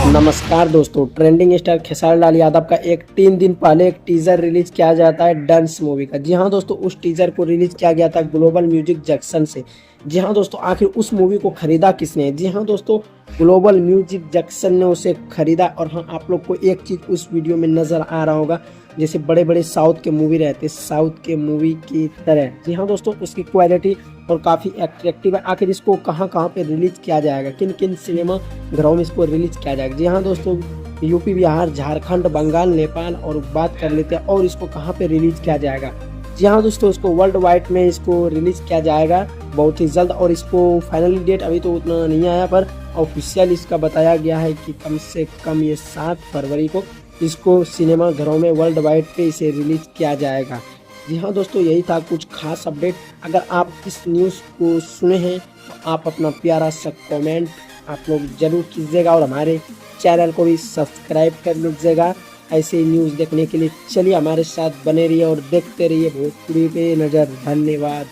नमस्कार दोस्तों, trending star Khesari Lal Yadav का 3 दिन पहले एक टीजर रिलीज किया जाता है डंस मूवी का। जी हाँ दोस्तों, उस टीजर को रिलीज किया गया था ग्लोबल म्यूजिक जंक्शन से। जी हाँ दोस्तों, आखिर उस मूवी को खरीदा किसने? जी हाँ दोस्तों, ग्लोबल म्यूजिक जंक्शन ने उसे खरीदा। और हाँ, आप लोग को एक चीज उस वीडियो में नजर आ रहा होगा, जैसे बड़े बड़े साउथ के मूवी रहते, साउथ के मूवी की तरह। जी हाँ दोस्तों, उसकी क्वालिटी और काफ़ी अट्रैक्टिव है। आखिर इसको कहाँ कहाँ पे रिलीज किया जाएगा, किन किन सिनेमा घरों में इसको रिलीज किया जाएगा? जी हाँ दोस्तों, यूपी, बिहार, झारखंड, बंगाल, नेपाल और बात कर लेते हैं और इसको कहाँ पे रिलीज किया जाएगा। जी हाँ दोस्तों, इसको वर्ल्ड वाइड में इसको रिलीज किया जाएगा बहुत ही जल्द। और इसको फाइनली डेट अभी तो उतना नहीं आया, पर ऑफिशियल इसका बताया गया है कि कम से कम ये 7 फरवरी को इसको सिनेमा घरों में वर्ल्ड वाइड पे इसे रिलीज किया जाएगा। जी हाँ दोस्तों, यही था कुछ खास अपडेट। अगर आप इस न्यूज़ को सुने हैं तो आप अपना प्यारा सा कमेंट आप लोग जरूर कीजिएगा और हमारे चैनल को भी सब्सक्राइब कर लीजिएगा ऐसे न्यूज़ देखने के लिए। चलिए हमारे साथ बने रहिए और देखते रहिए भोजपुरी पे नज़र। धन्यवाद।